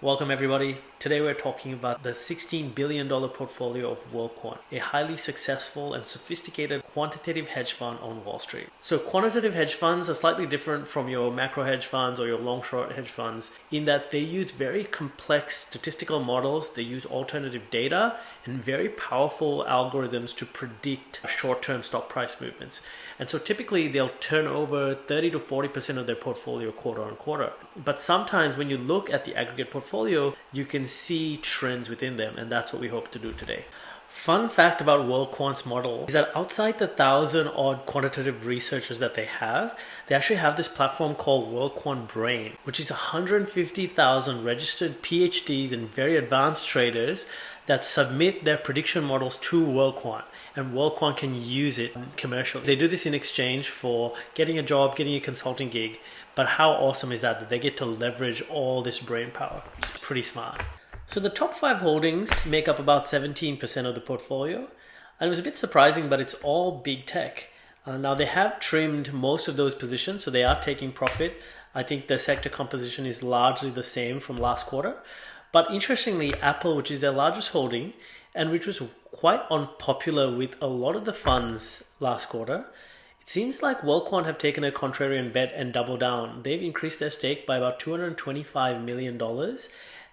Welcome everybody. Today we're talking about the $16 billion portfolio of WorldQuant, a highly successful and sophisticated quantitative hedge fund on Wall Street. So quantitative hedge funds are slightly different from your macro hedge funds or your long short hedge funds in that they use very complex statistical models, they use alternative data and very powerful algorithms to predict short-term stock price movements. And so typically they'll turn over 30 to 40% of their portfolio quarter on quarter. But sometimes when you look at the aggregate portfolio, you can see trends within them, and that's what we hope to do today. Fun fact about WorldQuant's model is that outside the 1,000 odd quantitative researchers that they actually have this platform called WorldQuant Brain, which is 150,000 registered PhDs and very advanced traders that submit their prediction models to WorldQuant, and WorldQuant can use it commercially. They do this in exchange for getting a job, getting a consulting gig. But how awesome is that they get to leverage all this brain power? It's pretty smart. So the top 5 holdings make up about 17% of the portfolio. And it was a bit surprising, but it's all big tech. Now they have trimmed most of those positions, so they are taking profit. I think the sector composition is largely the same from last quarter. But interestingly, Apple, which is their largest holding, and which was quite unpopular with a lot of the funds last quarter, it seems like WorldQuant have taken a contrarian bet and doubled down. They've increased their stake by about $225 million,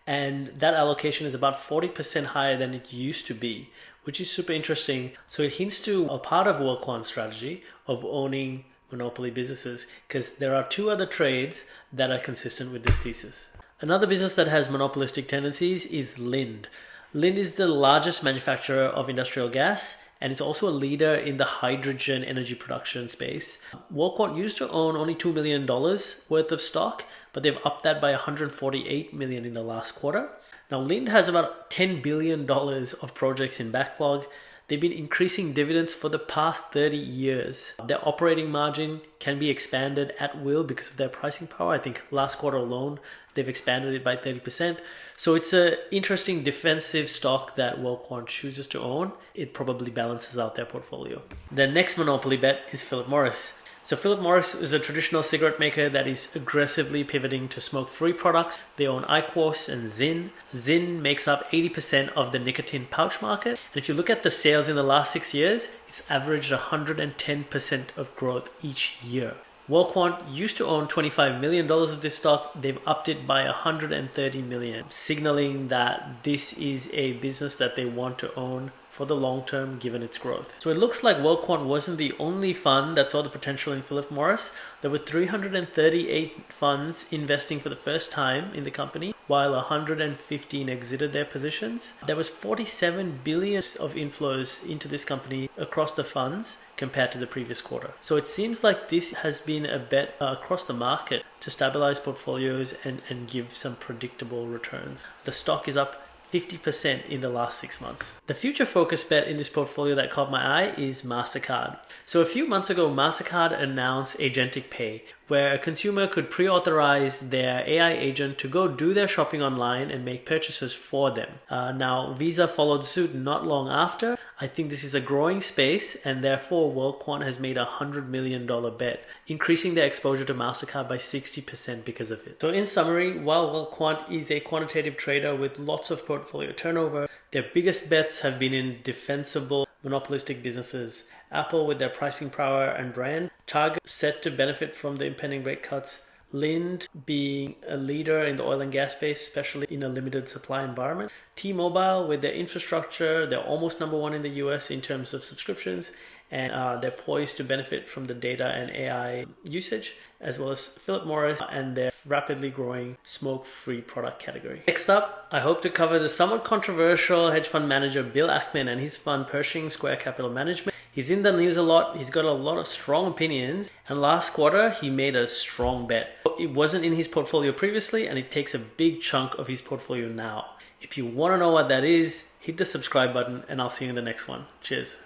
and that allocation is about 40% higher than it used to be, which is super interesting. So it hints to a part of WorldQuant's strategy of owning monopoly businesses, because there are 2 other trades that are consistent with this thesis. Another business that has monopolistic tendencies is Lind. Lind is the largest manufacturer of industrial gas, and it's also a leader in the hydrogen energy production space. WorldQuant used to own only $2 million worth of stock, but they've upped that by $148 million in the last quarter. Now, Lind has about $10 billion of projects in backlog. They've been increasing dividends for the past 30 years. Their operating margin can be expanded at will because of their pricing power. I think last quarter alone, they've expanded it by 30%. So it's an interesting defensive stock that WorldQuant chooses to own. It probably balances out their portfolio. The next monopoly bet is Philip Morris. So Philip Morris is a traditional cigarette maker that is aggressively pivoting to smoke-free products. They own IQOS and Zyn. Zyn makes up 80% of the nicotine pouch market. And if you look at the sales in the last 6 years, it's averaged 110% of growth each year. WorldQuant used to own $25 million of this stock. They've upped it by $130 million, signaling that this is a business that they want to own for the long term given its growth. So it looks like WorldQuant wasn't the only fund that saw the potential in Philip Morris. There were 338 funds investing for the first time in the company, while 115 exited their positions. There was $47 billion of inflows into this company across the funds compared to the previous quarter. So it seems like this has been a bet across the market to stabilize portfolios and give some predictable returns. The stock is up 50% in the last 6 months. The future focus bet in this portfolio that caught my eye is MasterCard. So a few months ago, MasterCard announced Agentic Pay, where a consumer could pre-authorize their AI agent to go do their shopping online and make purchases for them. Now, Visa followed suit not long after. I think this is a growing space, and therefore WorldQuant has made a $100 million bet, increasing their exposure to MasterCard by 60% because of it. So in summary, while WorldQuant is a quantitative trader with lots of portfolio turnover, their biggest bets have been in defensible monopolistic businesses. Apple with their pricing power and brand, Target set to benefit from the impending rate cuts, Lind being a leader in the oil and gas space, especially in a limited supply environment, T-Mobile with their infrastructure, they're almost number 1 in the US in terms of subscriptions, and they're poised to benefit from the data and AI usage, as well as Philip Morris and their rapidly growing smoke-free product category. Next up, I hope to cover the somewhat controversial hedge fund manager Bill Ackman and his fund Pershing Square Capital Management. He's in the news a lot, he's got a lot of strong opinions, and last quarter he made a strong bet. It wasn't in his portfolio previously, and it takes a big chunk of his portfolio now. If you want to know what that is, hit the subscribe button, and I'll see you in the next one. Cheers.